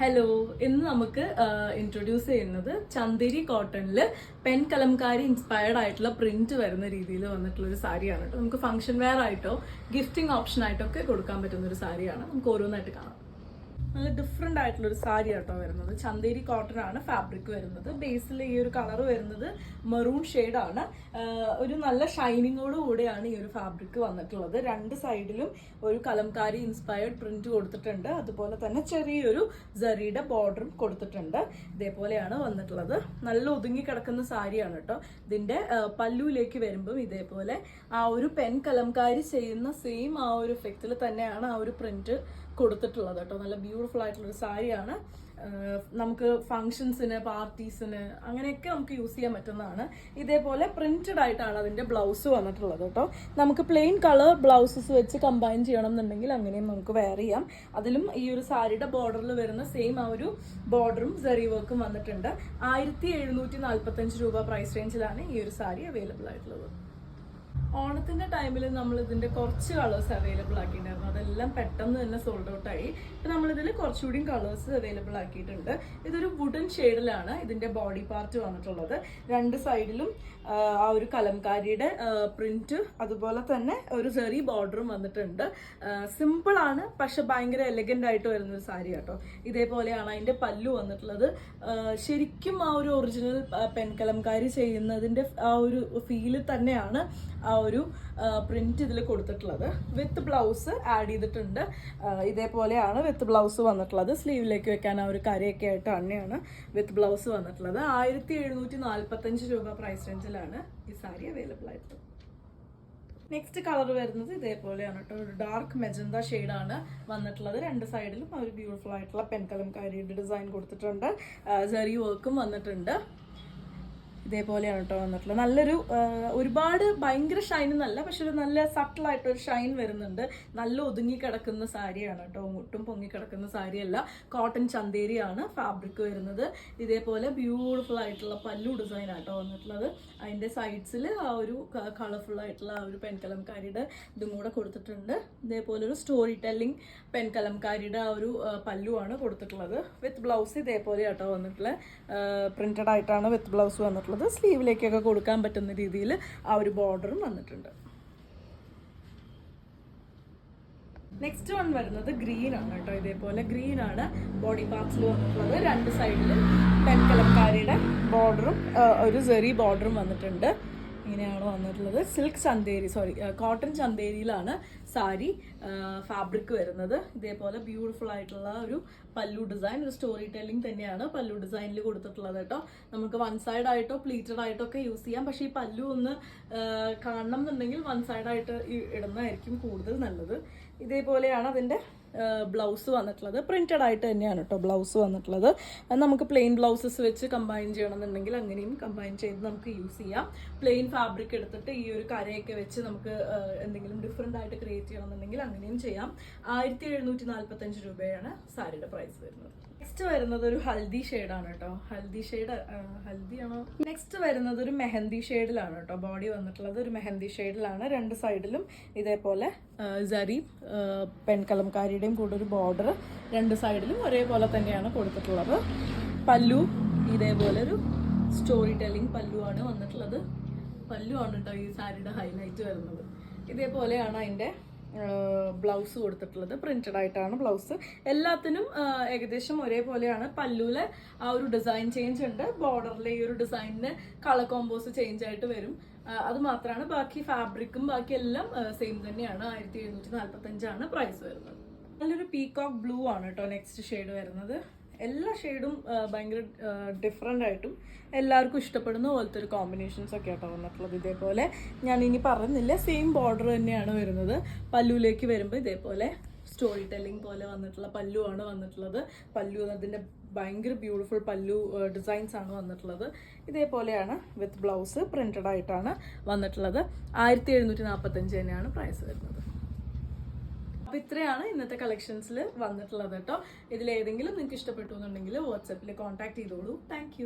Hello, ഇന്ന് നമുക്ക് introduce ചെയ്യുന്നത് ചന്ദേരി കോട്ടണിൽ പെൻ കലംകാരി ഇൻസ്പയർഡ് ആയിട്ടുള്ള പ്രിന്റ് വരുന്ന രീതിയിൽ വന്നിട്ടുള്ള ഒരു സാരിയാണ് കേട്ടോ. നമുക്ക് ഫംഗ്ഷൻ വെയർ ആയിട്ടോ ഗിഫ്റ്റിംഗ് ഓപ്ഷൻ ആയിട്ടോ ഒക്കെ കൊടുക്കാൻ പറ്റുന്ന ഒരു സാരിയാണ്. നമുക്ക് ഓരോന്നായിട്ട് കാണാം. നല്ല ഡിഫറെൻ്റ് ആയിട്ടുള്ള ഒരു സാരി ആട്ടോ വരുന്നത്. ചന്ദേരി കോട്ടൺ ആണ് ഫാബ്രിക് വരുന്നത്. ബേസിൽ ഈ ഒരു കളർ വരുന്നത് മെറൂൺ ഷെയ്ഡാണ്. ഒരു നല്ല ഷൈനിങ്ങോട് കൂടെയാണ് ഈ ഒരു ഫാബ്രിക് വന്നിട്ടുള്ളത്. രണ്ട് സൈഡിലും ഒരു കലംകാരി ഇൻസ്പയർഡ് പ്രിന്റ് കൊടുത്തിട്ടുണ്ട്. അതുപോലെ തന്നെ ചെറിയൊരു ജറിയുടെ ബോർഡറും കൊടുത്തിട്ടുണ്ട്. ഇതേപോലെയാണ് വന്നിട്ടുള്ളത്. നല്ല ഒതുങ്ങി കിടക്കുന്ന സാരിയാണ് കേട്ടോ. ഇതിന്റെ പല്ലുവിലേക്ക് വരുമ്പം ഇതേപോലെ ആ ഒരു പെൻ കലംകാരി ചെയ്യുന്ന സെയിം ആ ഒരു എഫക്റ്റിൽ തന്നെയാണ് ആ ഒരു പ്രിന്റ് കൊടുത്തിട്ടുള്ളത് കേട്ടോ. നല്ല ബ്യൂട്ടിഫുൾ ആയിട്ടുള്ള ഒരു സാരിയാണ്. നമുക്ക് ഫങ്ഷൻസിന്, പാർട്ടീസിന് അങ്ങനെയൊക്കെ നമുക്ക് യൂസ് ചെയ്യാൻ പറ്റുന്നതാണ്. ഇതേപോലെ പ്രിന്റഡ് ആയിട്ടാണ് അതിന്റെ ബ്ലൗസ് വന്നിട്ടുള്ളത് കേട്ടോ. നമുക്ക് പ്ലെയിൻ കളർ ബ്ലൗസസ് വെച്ച് കമ്പൈൻ ചെയ്യണം എന്നുണ്ടെങ്കിൽ അങ്ങനെയും നമുക്ക് വെയർ ചെയ്യാം. അതിലും ഈ ഒരു സാരിയുടെ ബോർഡറിൽ വരുന്ന സെയിം ആ ഒരു ബോർഡറും സെറി വർക്കും വന്നിട്ടുണ്ട്. 1745 രൂപ പ്രൈസ് റേഞ്ചിലാണ് ഈ ഒരു സാരി അവൈലബിൾ ആയിട്ടുള്ളത്. ഓണത്തിന്റെ ടൈമിൽ നമ്മൾ ഇതിന്റെ കുറച്ച് കളേഴ്സ് അവൈലബിൾ ആക്കിയിട്ടുണ്ടായിരുന്നു. അതെല്ലാം പെട്ടെന്ന് തന്നെ സോൾഡ് ഔട്ട് ആയി. ഇപ്പൊ നമ്മളിതിൽ കുറച്ചുകൂടി കളേഴ്സ് അവൈലബിൾ ആക്കിയിട്ടുണ്ട്. ഇതൊരു വുഡൻ ഷെയ്ഡിലാണ് ഇതിന്റെ ബോഡി പാർട്ട് വന്നിട്ടുള്ളത്. രണ്ട് സൈഡിലും ആ ഒരു കലംകാരിയുടെ പ്രിന്റ്, അതുപോലെ തന്നെ ഒരു ചെറിയ ബോർഡറും വന്നിട്ടുണ്ട്. സിമ്പിൾ ആണ്, പക്ഷെ ഭയങ്കര എലഗന്റ് ആയിട്ട് വരുന്ന ഒരു സാരി കേട്ടോ. ഇതേപോലെയാണ് അതിന്റെ പല്ലു വന്നിട്ടുള്ളത്. ശരിക്കും ആ ഒരു ഒറിജിനൽ പെൻ കലംകാരി ചെയ്യുന്നതിന്റെ ആ ഒരു ഫീല് തന്നെയാണ് ആ ഒരു പ്രിന്റ് ഇതിൽ കൊടുത്തിട്ടുള്ളത്. വിത്ത് ബ്ലൗസ് ആഡ് ചെയ്തിട്ടുണ്ട്. ഇതേപോലെയാണ് വിത്ത് ബ്ലൗസ് വന്നിട്ടുള്ളത്. സ്ലീവിലേക്ക് വെക്കാൻ ആ ഒരു കരയൊക്കെ ആയിട്ട് തന്നെയാണ് വിത്ത് ബ്ലൗസ് വന്നിട്ടുള്ളത്. 1745 രൂപ പ്രൈസ് റേഞ്ചിലാണ് ഈ സാരി അവൈലബിൾ ആയിട്ടുള്ളത്. നെക്സ്റ്റ് കളർ വരുന്നത് ഇതേപോലെയാണ് കേട്ടോ. ഒരു ഡാർക്ക് മെജന്ത ഷെയ്ഡാണ് വന്നിട്ടുള്ളത്. രണ്ട് സൈഡിലും ഒരു ബ്യൂട്ടിഫുൾ ആയിട്ടുള്ള പെൻ കലംകാരിയുടെ ഡിസൈൻ കൊടുത്തിട്ടുണ്ട്. ജറി വർക്കും വന്നിട്ടുണ്ട്. ഇതേപോലെയാണ് കേട്ടോ വന്നിട്ടുള്ളത്. നല്ലൊരു ഒരുപാട് ഭയങ്കര ഷൈൻ എന്നല്ല, പക്ഷെ ഒരു നല്ല സട്ടിലായിട്ടൊരു ഷൈൻ വരുന്നുണ്ട്. നല്ല ഒതുങ്ങി കിടക്കുന്ന സാരിയാണ് കേട്ടോ. ഒട്ടും പൊങ്ങി കിടക്കുന്ന സാരിയല്ല. കോട്ടൺ ചന്തേരിയാണ് ഫാബ്രിക് വരുന്നത്. ഇതേപോലെ ബ്യൂട്ടിഫുൾ ആയിട്ടുള്ള പല്ലു ഡിസൈൻ ആട്ടോ വന്നിട്ടുള്ളത്. അതിന്റെ സൈഡ്സിൽ ആ ഒരു കളർഫുൾ ആയിട്ടുള്ള ആ ഒരു പെൻ കലംകാരിയുടെ ഇതും കൂടെ കൊടുത്തിട്ടുണ്ട്. ഇതേപോലെ ഒരു സ്റ്റോറി ടെല്ലിംഗ് പെൻ കലംകാരിയുടെ ആ ഒരു പല്ലുവാണ് കൊടുത്തിട്ടുള്ളത്. വിത്ത് ബ്ലൗസ് ഇതേപോലെ ആട്ടോ വന്നിട്ടുള്ളത്. പ്രിന്റഡ് ആയിട്ടാണ് വിത്ത് ബ്ലൗസ് വന്നിട്ടുള്ളത്. സ്ലീവിലേക്കൊക്കെ കൊടുക്കാൻ പറ്റുന്ന രീതിയിൽ ആ ഒരു ബോർഡറും വന്നിട്ടുണ്ട്. നെക്സ്റ്റ് വൺ വരുന്നത് ഗ്രീൻ ആണ് കേട്ടോ. ഇതേപോലെ ഗ്രീൻ ആണ് ബോഡി പാർട്സിൽ വന്നിട്ടുള്ളത്. രണ്ട് സൈഡിലും പെൻ കലംകാരിയുടെ ബോർഡറും ഒരു സെറി ബോർഡറും വന്നിട്ടുണ്ട്. ഇങ്ങനെയാണ് വന്നിട്ടുള്ളത്. സിൽക്ക് ചന്തേരി, കോട്ടൺ ചന്തേരിയിലാണ് സാരി ഫാബ്രിക് വരുന്നത്. ഇതേപോലെ ബ്യൂട്ടിഫുൾ ആയിട്ടുള്ള ഒരു പല്ലു ഡിസൈൻ, ഒരു സ്റ്റോറി ടെല്ലിംഗ് തന്നെയാണ് പല്ലു ഡിസൈനിൽ കൊടുത്തിട്ടുള്ളത് കേട്ടോ. നമുക്ക് വൺ സൈഡ് ആയിട്ടോ പ്ലീറ്റഡ് ആയിട്ടോ ഒക്കെ യൂസ് ചെയ്യാം. പക്ഷെ ഈ പല്ലു ഒന്ന് കാണണം എന്നുണ്ടെങ്കിൽ വൺ സൈഡ് ആയിട്ട് ഇടുന്നതായിരിക്കും കൂടുതൽ നല്ലത്. ഇതേപോലെയാണ് അതിന്റെ ബ്ലൗസ് വന്നിട്ടുള്ളത്. പ്രിന്റഡ് ആയിട്ട് തന്നെയാണ് കേട്ടോ ബ്ലൗസ് വന്നിട്ടുള്ളത്. നമുക്ക് പ്ലെയിൻ ബ്ലൗസസ് വെച്ച് കമ്പൈൻ ചെയ്യണമെന്നുണ്ടെങ്കിൽ അങ്ങനെയും കമ്പൈൻ ചെയ്ത് നമുക്ക് യൂസ് ചെയ്യാം. പ്ലെയിൻ ഫാബ്രിക് എടുത്തിട്ട് ഈ ഒരു കരയൊക്കെ വെച്ച് നമുക്ക് എന്തെങ്കിലും ഡിഫറെന്റ് ആയിട്ട് ക്രിയേറ്റ് ചെയ്യണമെന്നുണ്ടെങ്കിൽ അങ്ങനെയും ചെയ്യാം. 1745 രൂപയാണ് സാരിയുടെ പ്രൈസ് വരുന്നത്. നെക്സ്റ്റ് വരുന്നത് ഒരു ഹൽദി ഷെയ്ഡാണ് കേട്ടോ. ഹൽദിയാണോ? നെക്സ്റ്റ് വരുന്നത് ഒരു മെഹന്തി ഷെയ്ഡിലാണ് കേട്ടോ. ബോഡി വന്നിട്ടുള്ളത് ഒരു മെഹന്തി ഷെയ്ഡിലാണ്. രണ്ട് സൈഡിലും ഇതേപോലെ ജറി പെൻ കലംകാരിയുടെയും കൂടെ ഒരു ബോർഡർ രണ്ട് സൈഡിലും ഒരേപോലെ തന്നെയാണ് കൊടുത്തിട്ടുള്ളത്. പല്ലു ഇതേപോലെ ഒരു സ്റ്റോറി ടെല്ലിംഗ് പല്ലുവാണ് വന്നിട്ടുള്ളത്. പല്ലുവാണ് കേട്ടോ ഈ സാരിയുടെ ഹൈലൈറ്റ് വരുന്നത്. ഇതേപോലെയാണ് അതിന്റെ ബ്ലൗസ് കൊടുത്തിട്ടുള്ളത്. പ്രിന്റഡ് ആയിട്ടാണ് ബ്ലൗസ്. എല്ലാത്തിനും ഏകദേശം ഒരേപോലെയാണ്. പല്ലുവിലെ ആ ഒരു ഡിസൈൻ ചേഞ്ച് ഉണ്ട്. ബോർഡറിലെ ഈ ഒരു ഡിസൈനിന് കളർ കോമ്പോസ് ചേഞ്ച് ആയിട്ട് വരും. അത് മാത്രമാണ്. ബാക്കി ഫാബ്രിക്കും ബാക്കി എല്ലാം സെയിം തന്നെയാണ്. 1745 പ്രൈസ് വരുന്നത്. നല്ലൊരു പീകോക്ക് ബ്ലൂ ആണ് കേട്ടോ നെക്സ്റ്റ് ഷെയ്ഡ് വരുന്നത്. എല്ലാ ഷെയ്ഡും ഭയങ്കര ഡിഫറെൻ്റ് ആയിട്ടും എല്ലാവർക്കും ഇഷ്ടപ്പെടുന്ന പോലത്തെ ഒരു കോമ്പിനേഷൻസ് ഒക്കെ ആട്ടോ വന്നിട്ടുള്ളത്. ഇതേപോലെ ഞാൻ ഇനി പറഞ്ഞില്ല, സെയിം ബോർഡർ തന്നെയാണ് വരുന്നത്. പല്ലുവിലേക്ക് വരുമ്പോൾ ഇതേപോലെ സ്റ്റോറി ടെല്ലിംഗ് പോലെ വന്നിട്ടുള്ള പല്ലുവാണ് വന്നിട്ടുള്ളത്. പല്ലു അതിൻ്റെ ഭയങ്കര ബ്യൂട്ടിഫുൾ പല്ലു ഡിസൈൻസ് ആണ് വന്നിട്ടുള്ളത്. ഇതേപോലെയാണ് വിത്ത് ബ്ലൗസ് പ്രിന്റഡ് ആയിട്ടാണ് വന്നിട്ടുള്ളത്. 1745 തന്നെയാണ് പ്രൈസ് വരുന്നത്. അപ്പോൾ ഇത്രയാണ് ഇന്നത്തെ കളക്ഷൻസിൽ വന്നിട്ടുള്ളത് കേട്ടോ. ഇതിലേതെങ്കിലും നിങ്ങൾക്ക് ഇഷ്ടപ്പെട്ടു എന്നുണ്ടെങ്കിൽ വാട്സാപ്പിൽ കോൺടാക്ട് ചെയ്തോളൂ. താങ്ക്